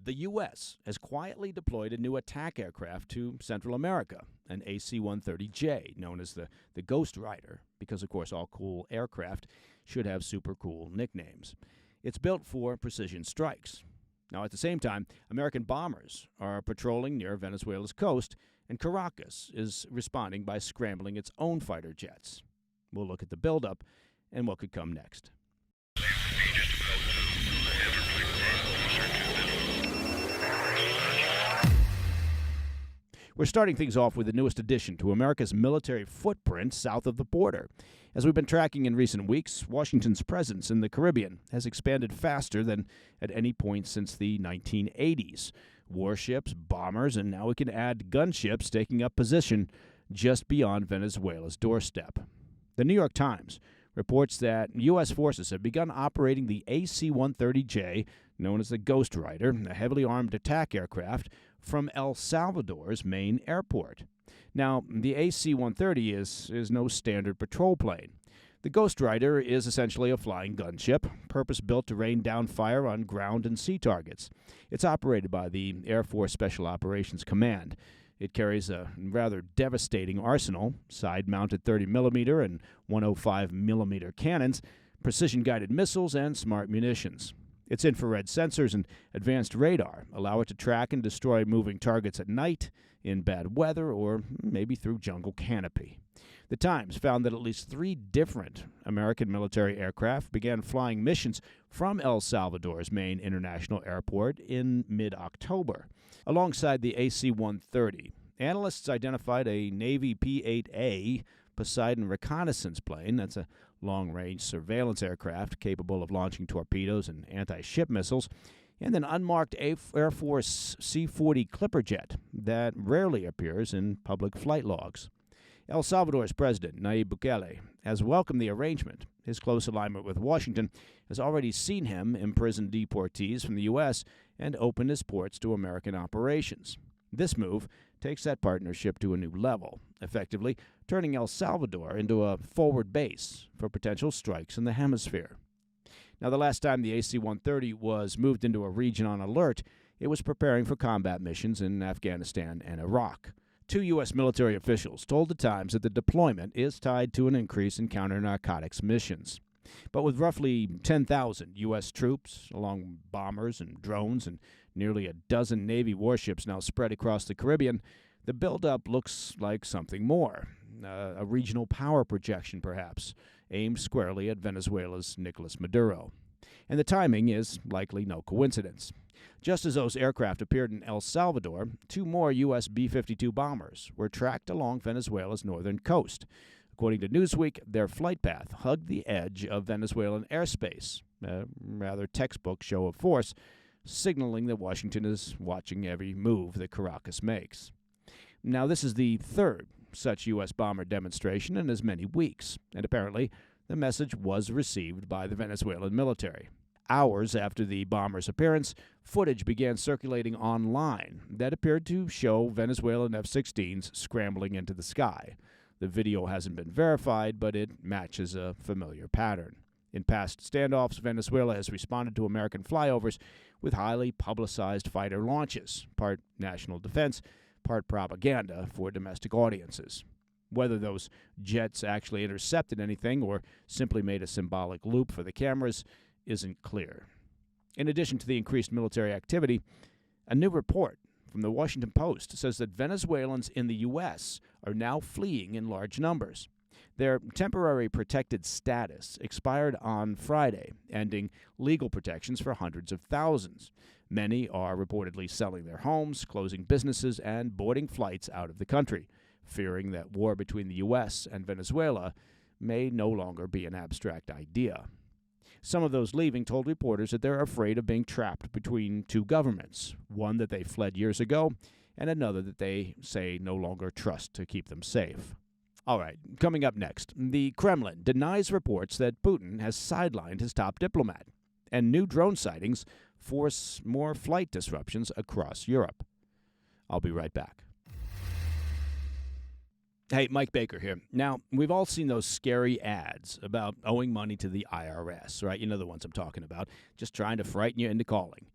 The U.S. has quietly deployed a new attack aircraft to Central America, an AC-130J, known as the Ghostrider, because, of course, all cool aircraft should have super cool nicknames. It's built for precision strikes. Now, at the same time, American bombers are patrolling near Venezuela's coast, and Caracas is responding by scrambling its own fighter jets. We'll look at the buildup and what could come next. We're starting things off with the newest addition to America's military footprint south of the border. As we've been tracking in recent weeks, Washington's presence in the Caribbean has expanded faster than at any point since the 1980s. Warships, bombers, and now we can add gunships taking up position just beyond Venezuela's doorstep. The New York Times reports that U.S. forces have begun operating the AC-130J, known as the Ghostrider, a heavily armed attack aircraft, from El Salvador's main airport. Now, the AC-130 is no standard patrol plane. The Ghostrider is essentially a flying gunship, purpose-built to rain down fire on ground and sea targets. It's operated by the Air Force Special Operations Command. It carries a rather devastating arsenal, side-mounted 30mm and 105mm cannons, precision-guided missiles, and smart munitions. Its infrared sensors and advanced radar allow it to track and destroy moving targets at night, in bad weather, or maybe through jungle canopy. The Times found that at least 3 different American military aircraft began flying missions from El Salvador's main international airport in mid-October. Alongside the AC-130, analysts identified a Navy P-8A Poseidon reconnaissance plane. That's a long-range surveillance aircraft capable of launching torpedoes and anti-ship missiles, and an unmarked Air Force C-40 Clipper jet that rarely appears in public flight logs. El Salvador's president, Nayib Bukele, has welcomed the arrangement. His close alignment with Washington has already seen him imprison deportees from the U.S. and open his ports to American operations. This move takes that partnership to a new level, effectively turning El Salvador into a forward base for potential strikes in the hemisphere. Now, the last time the AC-130 was moved into a region on alert, it was preparing for combat missions in Afghanistan and Iraq. 2 U.S. military officials told the Times that the deployment is tied to an increase in counter-narcotics missions. But with roughly 10,000 U.S. troops, along with bombers and drones, and nearly a dozen Navy warships now spread across the Caribbean, the buildup looks like something more. A regional power projection, perhaps, aimed squarely at Venezuela's Nicolas Maduro. And the timing is likely no coincidence. Just as those aircraft appeared in El Salvador, 2 more U.S. B-52 bombers were tracked along Venezuela's northern coast. According to Newsweek, their flight path hugged the edge of Venezuelan airspace, a rather textbook show of force, signaling that Washington is watching every move that Caracas makes. Now, this is the 3rd such U.S. bomber demonstration in as many weeks, and apparently the message was received by the Venezuelan military. Hours after the bomber's appearance, footage began circulating online that appeared to show Venezuelan F-16s scrambling into the sky. The video hasn't been verified, but it matches a familiar pattern. In past standoffs, Venezuela has responded to American flyovers with highly publicized fighter launches, part national defense, part propaganda for domestic audiences. Whether those jets actually intercepted anything or simply made a symbolic loop for the cameras isn't clear. In addition to the increased military activity, a new report from the Washington Post says that Venezuelans in the U.S. are now fleeing in large numbers. Their temporary protected status expired on Friday, ending legal protections for hundreds of thousands. Many are reportedly selling their homes, closing businesses, and boarding flights out of the country, fearing that war between the U.S. and Venezuela may no longer be an abstract idea. Some of those leaving told reporters that they're afraid of being trapped between 2 governments, one that they fled years ago and another that they say no longer trust to keep them safe. All right, coming up next, the Kremlin denies reports that Putin has sidelined his top diplomat, and new drone sightings force more flight disruptions across Europe. I'll be right back. Hey, Mike Baker here. Now, we've all seen those scary ads about owing money to the IRS, right? You know the ones I'm talking about, just trying to frighten you into calling.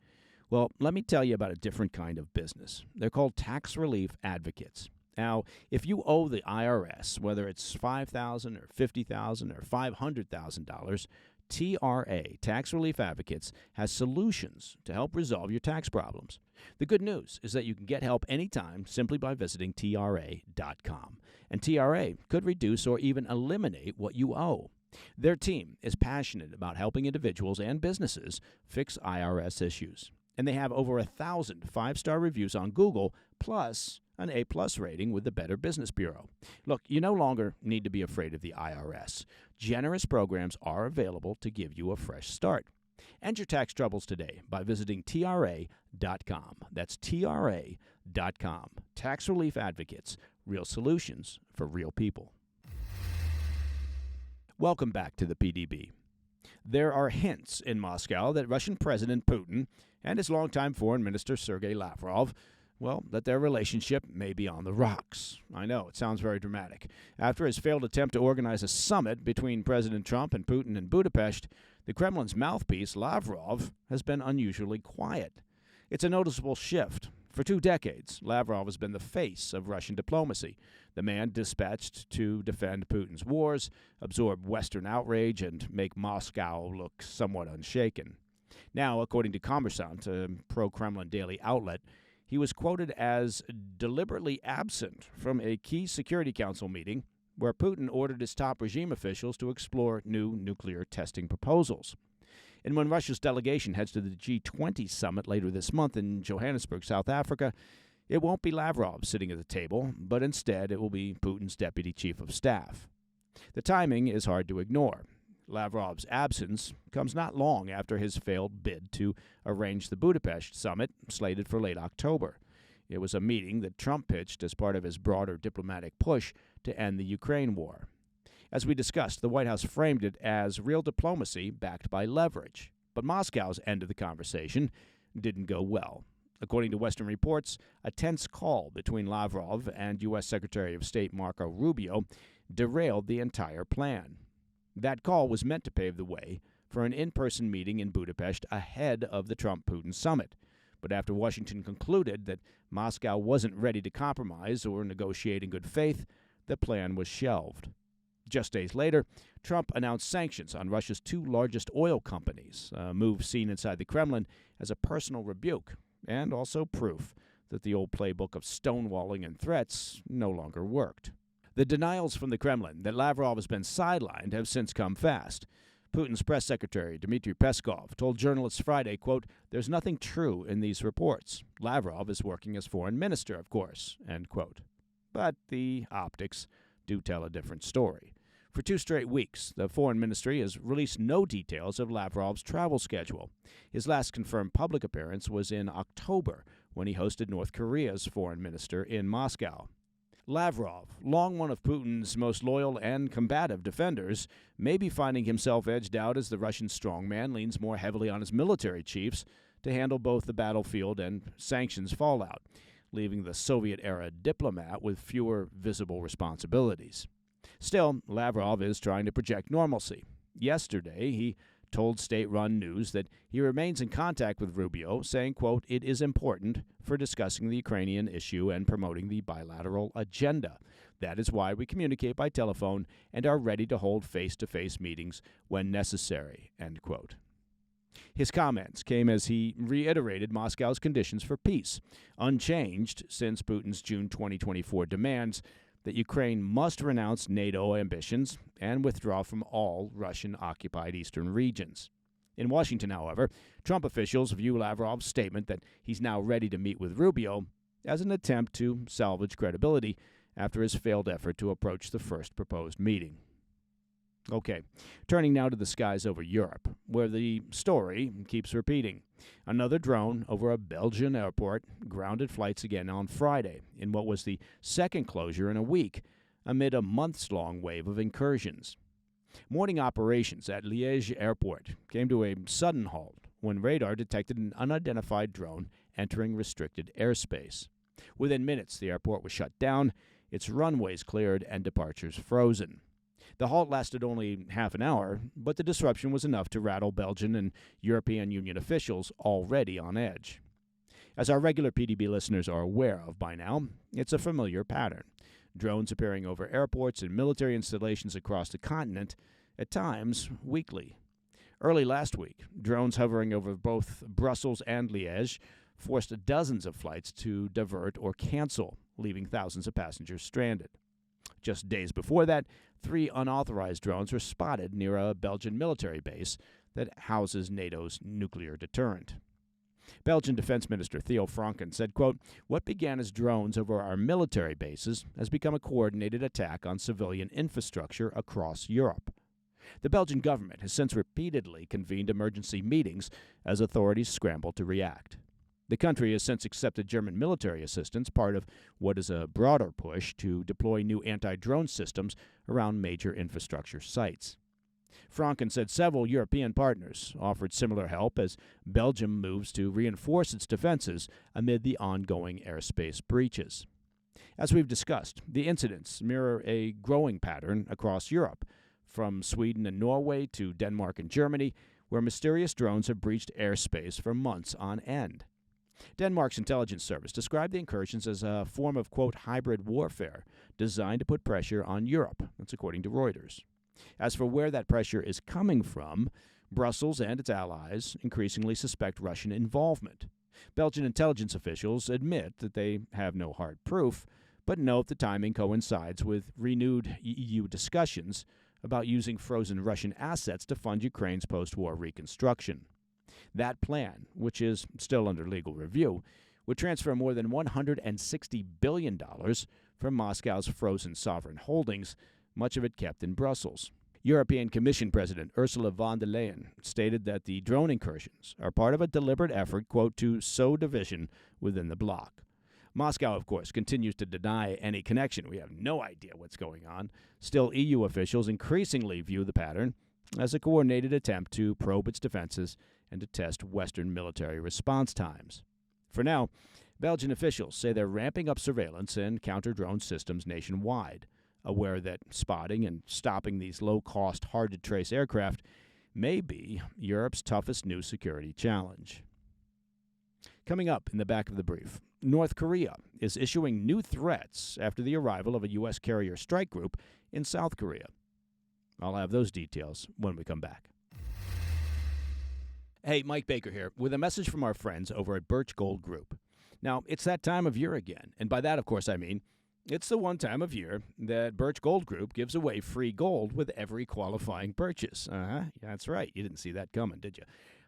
Well, let me tell you about a different kind of business. They're called tax relief advocates. Now, if you owe the IRS, whether it's $5,000 or $50,000 or $500,000, TRA, Tax Relief Advocates, has solutions to help resolve your tax problems. The good news is that you can get help anytime simply by visiting TRA.com. And TRA could reduce or even eliminate what you owe. Their team is passionate about helping individuals and businesses fix IRS issues. And they have over 1,000 five-star reviews on Google, plus an A-plus rating with the Better Business Bureau. Look, you no longer need to be afraid of the IRS. Generous programs are available to give you a fresh start. End your tax troubles today by visiting TRA.com. That's TRA.com. Tax Relief Advocates, real solutions for real people. Welcome back to the PDB. There are hints in Moscow that Russian President Putin and his longtime Foreign Minister Sergei Lavrov, well, that their relationship may be on the rocks. I know, it sounds very dramatic. After his failed attempt to organize a summit between President Trump and Putin in Budapest, the Kremlin's mouthpiece, Lavrov, has been unusually quiet. It's a noticeable shift. For 2 decades, Lavrov has been the face of Russian diplomacy, the man dispatched to defend Putin's wars, absorb Western outrage, and make Moscow look somewhat unshaken. Now, according to Kommersant, a pro-Kremlin daily outlet, he was quoted as deliberately absent from a key Security Council meeting where Putin ordered his top regime officials to explore new nuclear testing proposals. And when Russia's delegation heads to the G20 summit later this month in Johannesburg, South Africa, it won't be Lavrov sitting at the table, but instead it will be Putin's deputy chief of staff. The timing is hard to ignore. Lavrov's absence comes not long after his failed bid to arrange the Budapest summit, slated for late October. It was a meeting that Trump pitched as part of his broader diplomatic push to end the Ukraine war. As we discussed, the White House framed it as real diplomacy backed by leverage. But Moscow's end of the conversation didn't go well. According to Western reports, a tense call between Lavrov and U.S. Secretary of State Marco Rubio derailed the entire plan. That call was meant to pave the way for an in-person meeting in Budapest ahead of the Trump-Putin summit. But after Washington concluded that Moscow wasn't ready to compromise or negotiate in good faith, the plan was shelved. Just days later, Trump announced sanctions on Russia's 2 largest oil companies, a move seen inside the Kremlin as a personal rebuke and also proof that the old playbook of stonewalling and threats no longer worked. The denials from the Kremlin that Lavrov has been sidelined have since come fast. Putin's press secretary, Dmitry Peskov, told journalists Friday, quote, "There's nothing true in these reports. Lavrov is working as foreign minister, of course," end quote. But the optics do tell a different story. For 2 straight weeks, the Foreign Ministry has released no details of Lavrov's travel schedule. His last confirmed public appearance was in October, when he hosted North Korea's foreign minister in Moscow. Lavrov, long one of Putin's most loyal and combative defenders, may be finding himself edged out as the Russian strongman leans more heavily on his military chiefs to handle both the battlefield and sanctions fallout, leaving the Soviet-era diplomat with fewer visible responsibilities. Still, Lavrov is trying to project normalcy. Yesterday, he told state-run news that he remains in contact with Rubio, saying, quote, "It is important for discussing the Ukrainian issue and promoting the bilateral agenda. That is why we communicate by telephone and are ready to hold face-to-face meetings when necessary," end quote. His comments came as he reiterated Moscow's conditions for peace, unchanged since Putin's June 2024 demands that Ukraine must renounce NATO ambitions and withdraw from all Russian-occupied eastern regions. In Washington, however, Trump officials view Lavrov's statement that he's now ready to meet with Rubio as an attempt to salvage credibility after his failed effort to approach the first proposed meeting. Okay, turning now to the skies over Europe, where the story keeps repeating. Another drone over a Belgian airport grounded flights again on Friday in what was the second closure in a week amid a months-long wave of incursions. Morning operations at Liège Airport came to a sudden halt when radar detected an unidentified drone entering restricted airspace. Within minutes, the airport was shut down, its runways cleared, and departures frozen. The halt lasted only half an hour, but the disruption was enough to rattle Belgian and European Union officials already on edge. As our regular PDB listeners are aware of by now, it's a familiar pattern. Drones appearing over airports and military installations across the continent, at times weekly. Early last week, drones hovering over both Brussels and Liège forced dozens of flights to divert or cancel, leaving thousands of passengers stranded. Just days before that, 3 unauthorized drones were spotted near a Belgian military base that houses NATO's nuclear deterrent. Belgian Defense Minister Theo Franken said, quote, "What began as drones over our military bases has become a coordinated attack on civilian infrastructure across Europe." The Belgian government has since repeatedly convened emergency meetings as authorities scramble to react. The country has since accepted German military assistance, part of what is a broader push to deploy new anti-drone systems around major infrastructure sites. Franken said several European partners offered similar help as Belgium moves to reinforce its defenses amid the ongoing airspace breaches. As we've discussed, the incidents mirror a growing pattern across Europe, from Sweden and Norway to Denmark and Germany, where mysterious drones have breached airspace for months on end. Denmark's intelligence service described the incursions as a form of, quote, hybrid warfare designed to put pressure on Europe. That's according to Reuters. As for where that pressure is coming from, Brussels and its allies increasingly suspect Russian involvement. Belgian intelligence officials admit that they have no hard proof, but note the timing coincides with renewed EU discussions about using frozen Russian assets to fund Ukraine's post-war reconstruction. That plan, which is still under legal review, would transfer more than $160 billion from Moscow's frozen sovereign holdings, much of it kept in Brussels. European Commission President Ursula von der Leyen stated that the drone incursions are part of a deliberate effort, quote, to sow division within the bloc. Moscow, of course, continues to deny any connection. We have no idea what's going on. Still, EU officials increasingly view the pattern as a coordinated attempt to probe its defenses and to test Western military response times. For now, Belgian officials say they're ramping up surveillance and counter-drone systems nationwide, aware that spotting and stopping these low-cost, hard-to-trace aircraft may be Europe's toughest new security challenge. Coming up in the back of the brief, North Korea is issuing new threats after the arrival of a U.S. carrier strike group in South Korea. I'll have those details when we come back. Hey, Mike Baker here with a message from our friends over at Birch Gold Group. Now, it's that time of year again, and by that, of course, I mean it's the one time of year that Birch Gold Group gives away free gold with every qualifying purchase. That's right. You didn't see that coming, did you?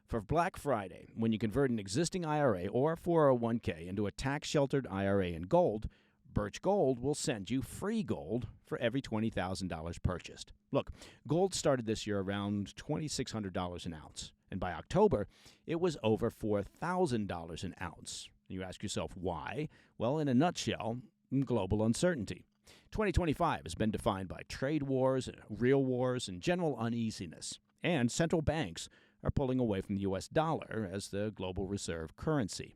For Black Friday, when you convert an existing IRA or 401k into a tax-sheltered IRA in gold, Birch Gold will send you free gold for every $20,000 purchased. Look, gold started this year around $2,600 an ounce, and by October, it was over $4,000 an ounce. You ask yourself why? Well, in a nutshell, global uncertainty. 2025 has been defined by trade wars, real wars, and general uneasiness, and central banks are pulling away from the U.S. dollar as the global reserve currency.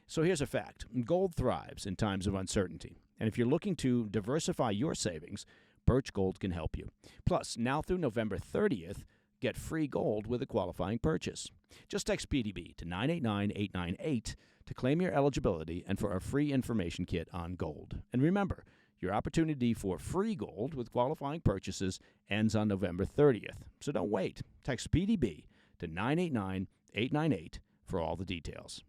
So here's a fact. Gold thrives in times of uncertainty. And if you're looking to diversify your savings, Birch Gold can help you. Plus, now through November 30th, get free gold with a qualifying purchase. Just text PDB to 989-898 to claim your eligibility and for a free information kit on gold. And remember, your opportunity for free gold with qualifying purchases ends on November 30th. So don't wait. Text PDB to 989-898 for all the details.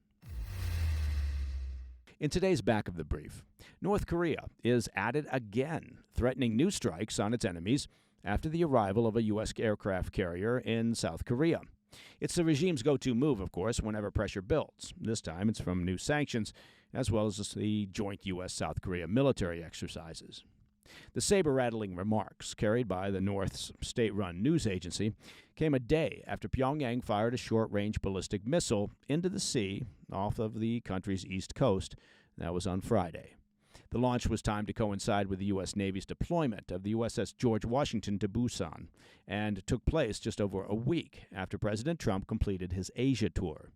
In today's back of the brief, North Korea is at it again, threatening new strikes on its enemies after the arrival of a U.S. aircraft carrier in South Korea. It's the regime's go-to move, of course, whenever pressure builds. This time it's from new sanctions, as well as the joint U.S.-South Korea military exercises. The saber-rattling remarks, carried by the North's state-run news agency, came a day after Pyongyang fired a short-range ballistic missile into the sea off of the country's east coast. That was on Friday. The launch was timed to coincide with the U.S. Navy's deployment of the USS George Washington to Busan, and took place just over a week after President Trump completed his Asia tour.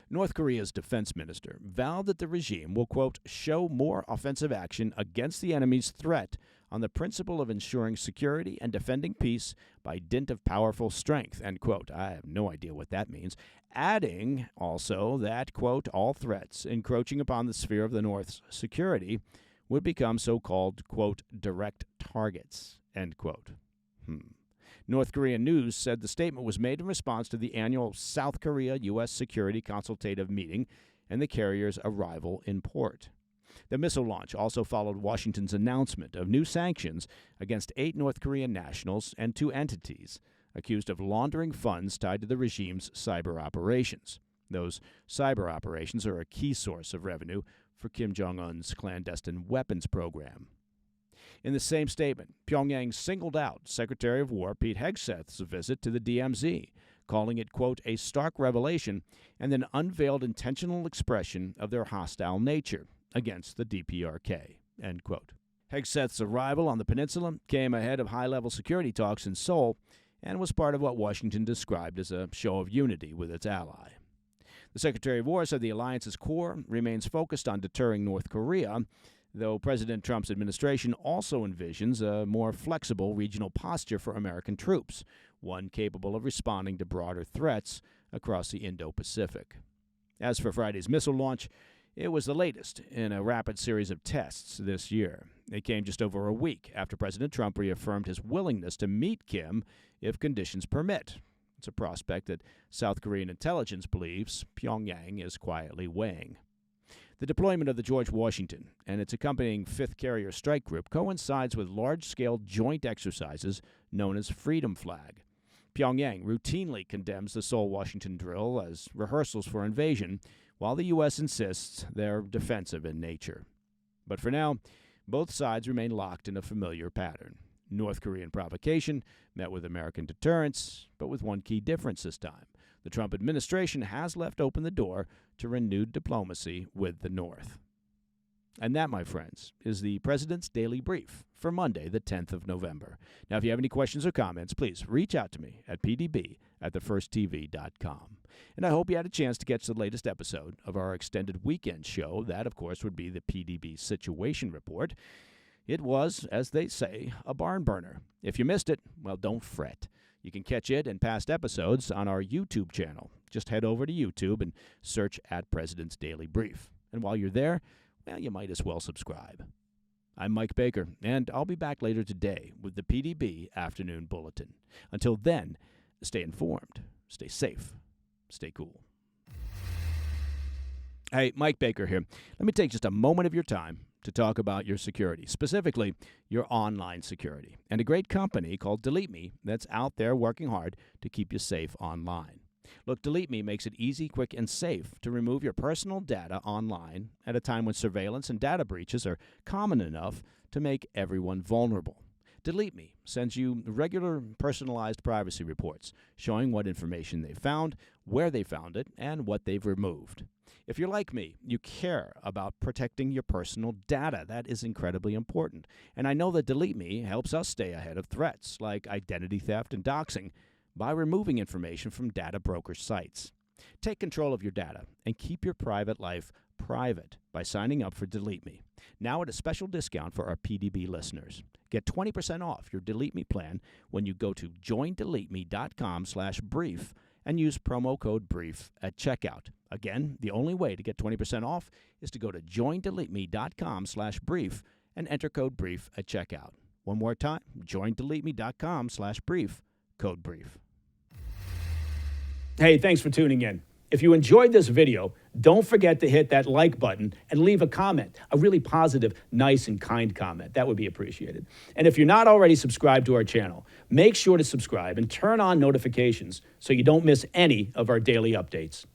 North Korea's defense minister vowed that the regime will, quote, show more offensive action against the enemy's threat on the principle of ensuring security and defending peace by dint of powerful strength, end quote. I have no idea what that means. Adding also that, quote, all threats encroaching upon the sphere of the North's security would become so-called, quote, direct targets, end quote. North Korean news said the statement was made in response to the annual South Korea-U.S. Security Consultative Meeting and the carrier's arrival in port. The missile launch also followed Washington's announcement of new sanctions against 8 North Korean nationals and 2 entities accused of laundering funds tied to the regime's cyber operations. Those cyber operations are a key source of revenue for Kim Jong-un's clandestine weapons program. In the same statement, Pyongyang singled out Secretary of War Pete Hegseth's visit to the DMZ, calling it, quote, a stark revelation and an unveiled intentional expression of their hostile nature against the DPRK, end quote. Hegseth's arrival on the peninsula came ahead of high-level security talks in Seoul and was part of what Washington described as a show of unity with its ally. The Secretary of War said the alliance's core remains focused on deterring North Korea, though President Trump's administration also envisions a more flexible regional posture for American troops, one capable of responding to broader threats across the Indo-Pacific. As for Friday's missile launch, it was the latest in a rapid series of tests this year. It came just over a week after President Trump reaffirmed his willingness to meet Kim if conditions permit. It's a prospect that South Korean intelligence believes Pyongyang is quietly weighing. The deployment of the George Washington and its accompanying 5th Carrier Strike Group coincides with large-scale joint exercises known as Freedom Flag. Pyongyang routinely condemns the Seoul-Washington drill as rehearsals for invasion, while the U.S. insists they're defensive in nature. But for now, both sides remain locked in a familiar pattern. North Korean provocation met with American deterrence, but with one key difference this time. The Trump administration has left open the door to renewed diplomacy with the North. And that, my friends, is the President's Daily Brief for Monday, the 10th of November. Now, if you have any questions or comments, please reach out to me at pdb@thefirsttv.com. And I hope you had a chance to catch the latest episode of our extended weekend show. That, of course, would be the PDB Situation Report. It was, as they say, a barn burner. If you missed it, well, don't fret. You can catch it and past episodes on our YouTube channel. Just head over to YouTube and search @President's Daily Brief. And while you're there, well, you might as well subscribe. I'm Mike Baker, and I'll be back later today with the PDB Afternoon Bulletin. Until then, stay informed, stay safe, stay cool. Hey, Mike Baker here. Let me take just a moment of your time to talk about your security, specifically your online security, and a great company called Delete Me that's out there working hard to keep you safe online. Look, Delete Me makes it easy, quick, and safe to remove your personal data online at a time when surveillance and data breaches are common enough to make everyone vulnerable. Delete Me sends you regular personalized privacy reports showing what information they found, where they found it, and what they've removed. If you're like me, you care about protecting your personal data. That is incredibly important. And I know that Delete Me helps us stay ahead of threats like identity theft and doxing by removing information from data broker sites. Take control of your data and keep your private life private by signing up for Delete Me. Now at a special discount for our PDB listeners. Get 20% off your Delete Me plan when you go to joindeleteme.com/brief and use promo code BRIEF at checkout. Again, the only way to get 20% off is to go to joindeleteme.com/brief and enter code BRIEF at checkout. One more time, joindeleteme.com/brief, code BRIEF. Hey, thanks for tuning in. If you enjoyed this video, don't forget to hit that like button and leave a comment, a really positive, nice, and kind comment. That would be appreciated. And if you're not already subscribed to our channel, make sure to subscribe and turn on notifications so you don't miss any of our daily updates.